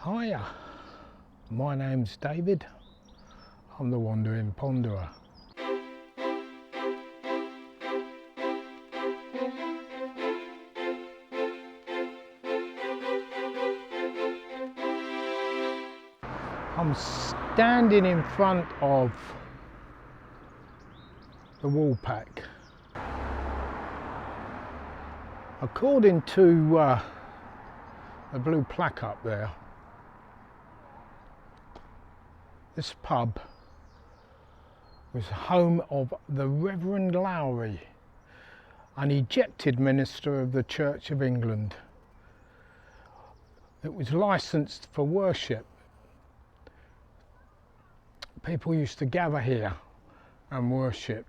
Hiya, my name's David. I'm the Wandering Ponderer. I'm standing in front of the wall pack. According to the blue plaque up there, this pub was home of the Reverend Lowry, an ejected minister of the Church of England. It was licensed for worship. People used to gather here and worship.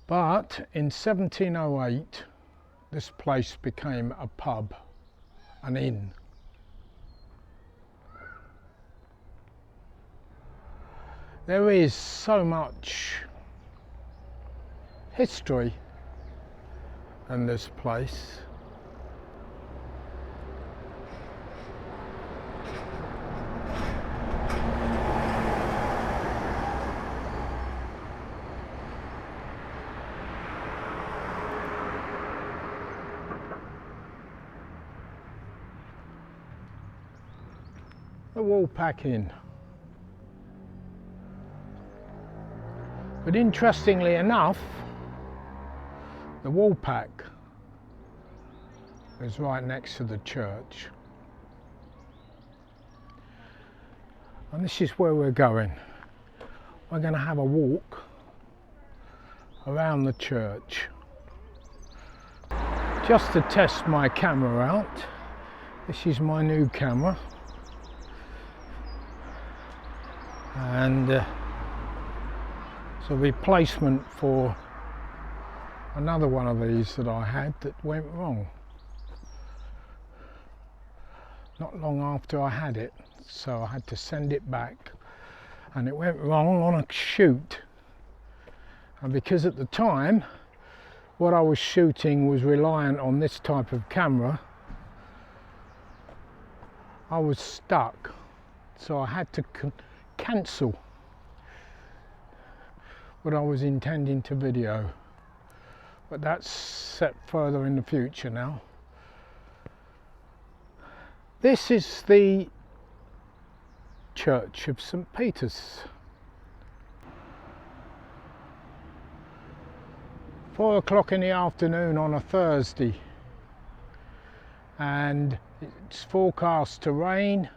But in 1708, this place became a pub, an inn. There is so much history in this place. The wall pack inn. But interestingly enough, the wall pack is right next to the church. And this is where we're going. We're going to have a walk around the church. Just to test my camera out, this is my new camera. And it's a replacement for another one of these that I had that went wrong not long after I had it, so I had to send it back, and it went wrong on a shoot. And because at the time what I was shooting was reliant on this type of camera, I was stuck, so I had to cancel what I was intending to video, but that's set further in the future now. This is the Church of St. Peter's. 4 o'clock in the afternoon on a Thursday, and it's forecast to rain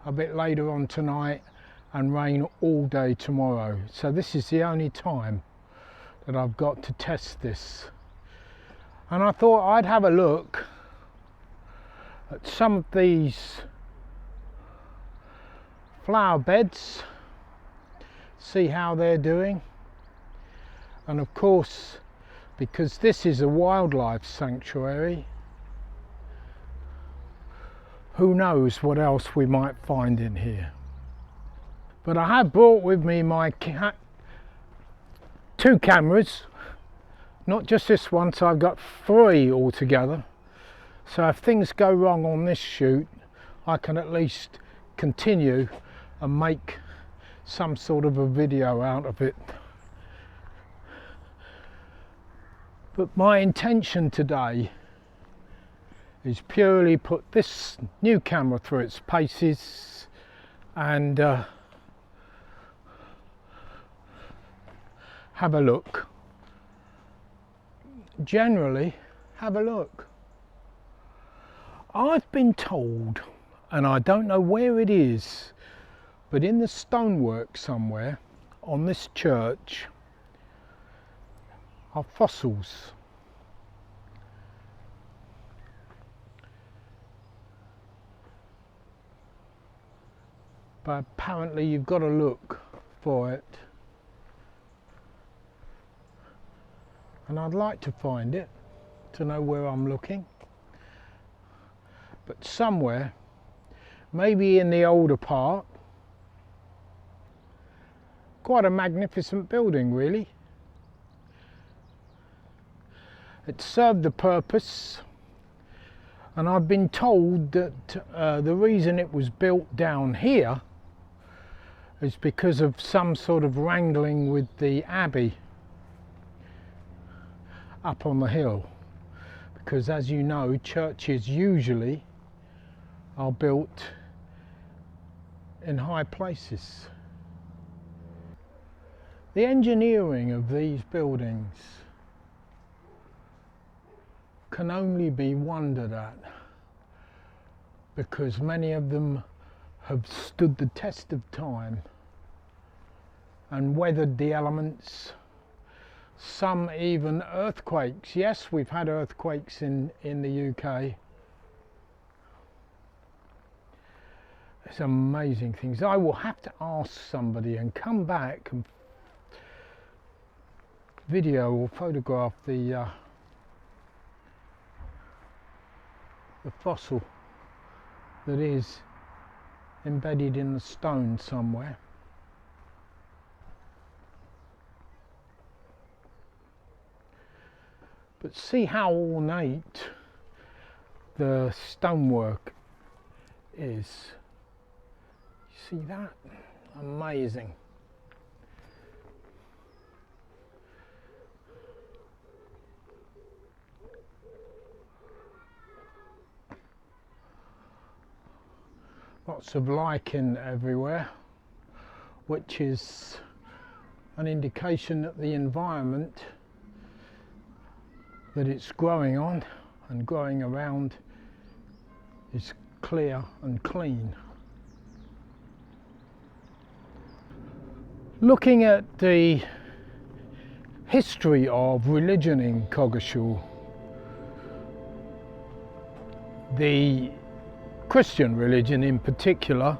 a bit later on tonight and rain all day tomorrow. So this is the only time that I've got to test this. And I thought I'd have a look at some of these flower beds, see how they're doing. And of course, because this is a wildlife sanctuary, who knows what else we might find in here. But I have brought with me my two cameras, not just this one, so I've got 3 altogether. So if things go wrong on this shoot, I can at least continue and make some sort of a video out of it. But my intention today is purely put this new camera through its paces and have a look. Generally, have a look. I've been told, and I don't know where it is, but in the stonework somewhere on this church are fossils. But apparently you've got to look for it. And I'd like to find it, to know where I'm looking. But somewhere, maybe in the older part, quite a magnificent building really. It served the purpose And I've been told that the reason it was built down here is because of some sort of wrangling with the abbey up on the hill. Because as you know, churches usually are built in high places. The engineering of these buildings can only be wondered at, because many of them have stood the test of time and weathered the elements, some even earthquakes. Yes, we've had earthquakes in the UK. It's amazing things. I will have to ask somebody and come back and video or photograph the fossil that is embedded in the stone somewhere. But see how ornate the stonework is. You see that? Amazing. Lots of lichen everywhere, which is an indication that the environment that it's growing on and growing around is clear and clean. Looking at the history of religion in Coggeshall, the Christian religion in particular,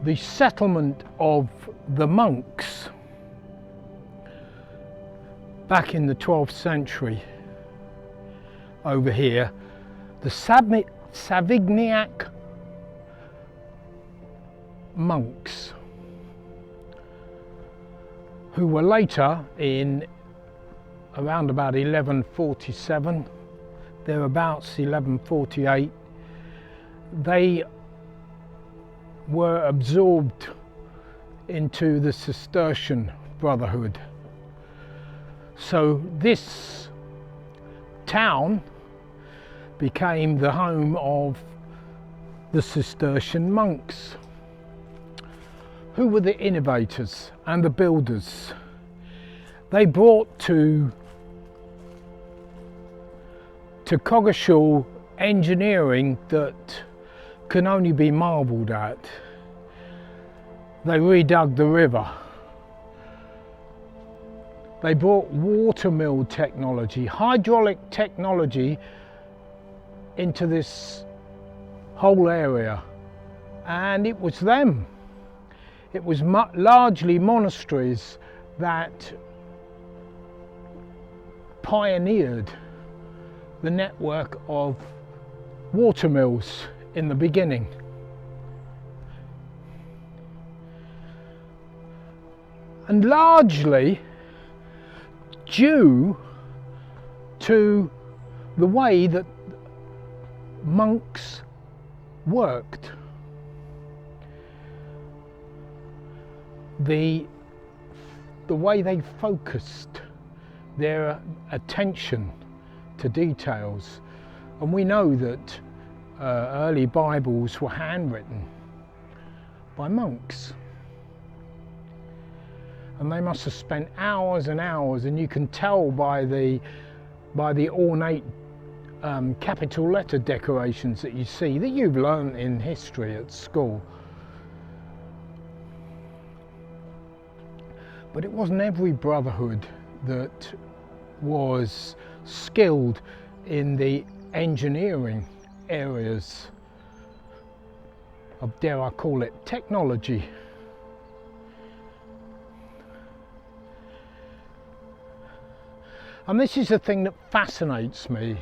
the settlement of the monks back in the 12th century over here, the Savignac monks, who were later in around about 1147, thereabouts 1148, they were absorbed into the Cistercian brotherhood. So this town became the home of the Cistercian monks, who were the innovators and the builders. They brought to Coggeshall engineering that can only be marvelled at. They redug the river. They brought watermill technology, hydraulic technology into this whole area, and it was them. It was largely monasteries that pioneered the network of watermills in the beginning. And largely due to the way that monks worked. The way they focused their attention to details. And we know that early Bibles were handwritten by monks. And they must have spent hours and hours, and you can tell by the ornate capital letter decorations that you see, that you've learned in history at school. But it wasn't every brotherhood that was skilled in the engineering areas of, dare I call it, technology. And this is the thing that fascinates me.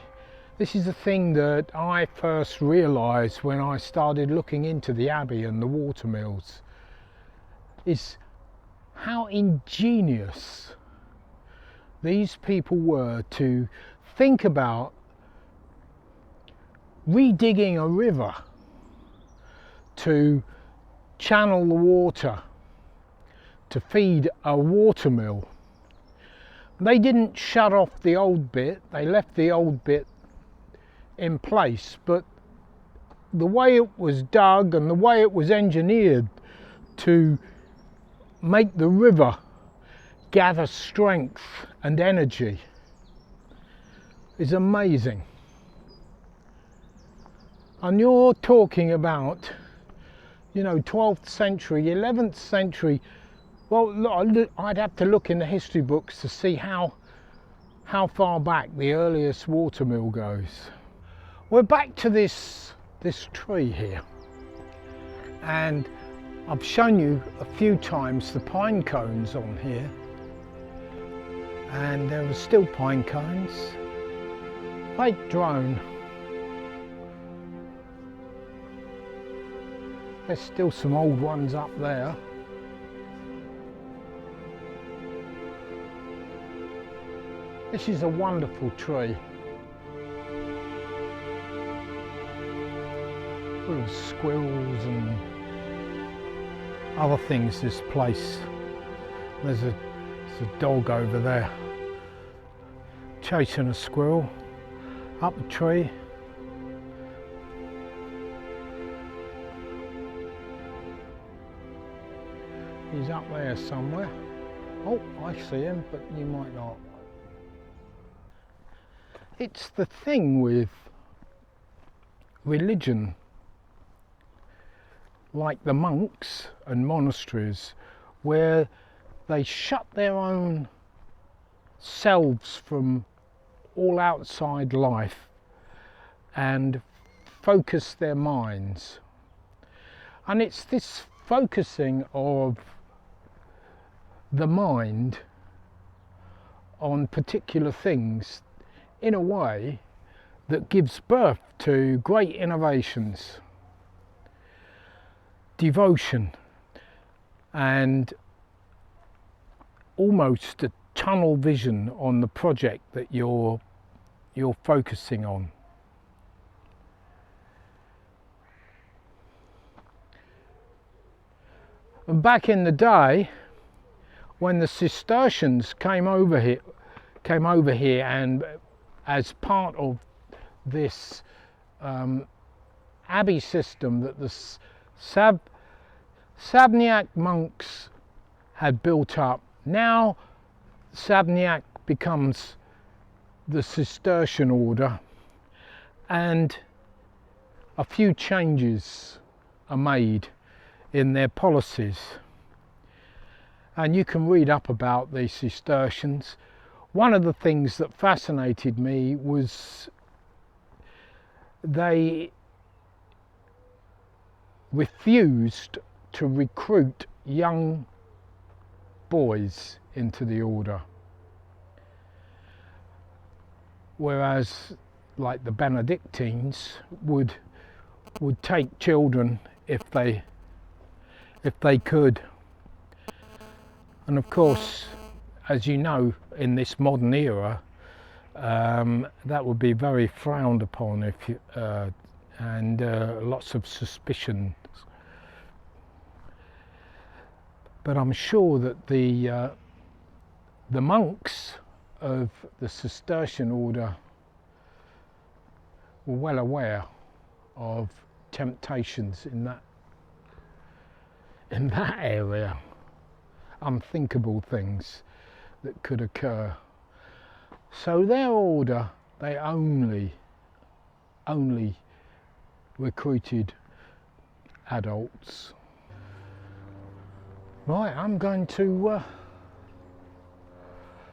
This is the thing that I first realised when I started looking into the Abbey and the watermills, is how ingenious these people were to think about redigging a river to channel the water to feed a watermill. They didn't shut off the old bit, they left the old bit in place, but the way it was dug and the way it was engineered to make the river gather strength and energy is amazing. And you're talking about, you know, 12th century, 11th century. Well, I'd have to look in the history books to see how far back the earliest watermill goes. We're back to this tree here, and I've shown you a few times the pine cones on here, and there are still pine cones. Fake drone. There's still some old ones up there. This is a wonderful tree. Full of squirrels and other things, this place. There's a dog over there chasing a squirrel up a tree. He's up there somewhere. Oh, I see him, but you might not. It's the thing with religion, like the monks and monasteries, where they shut their own selves from all outside life and focus their minds. And it's this focusing of the mind on particular things in a way that gives birth to great innovations, devotion, and almost a tunnel vision on the project that you're focusing on. And back in the day, when the Cistercians came over here, and as part of this abbey system that the Savignac monks had built up, now Savignac becomes the Cistercian order, and a few changes are made in their policies. And you can read up about the Cistercians. One of the things that fascinated me was they refused to recruit young boys into the order, whereas like the Benedictines would take children if they could. And of course, as you know, in this modern era, that would be very frowned upon if you, and lots of suspicion. But I'm sure that the monks of the Cistercian order were well aware of temptations in that area, unthinkable things that could occur. So their order, they only recruited adults. Right, I'm going to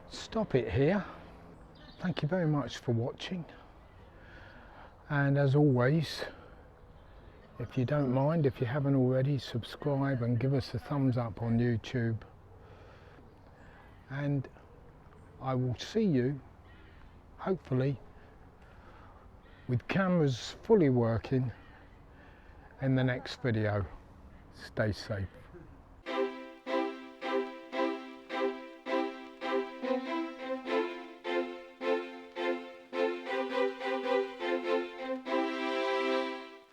stop it here. Thank you very much for watching, and as always, if you don't mind, if you haven't already, subscribe and give us a thumbs up on YouTube, and I will see you, hopefully, with cameras fully working in the next video. Stay safe.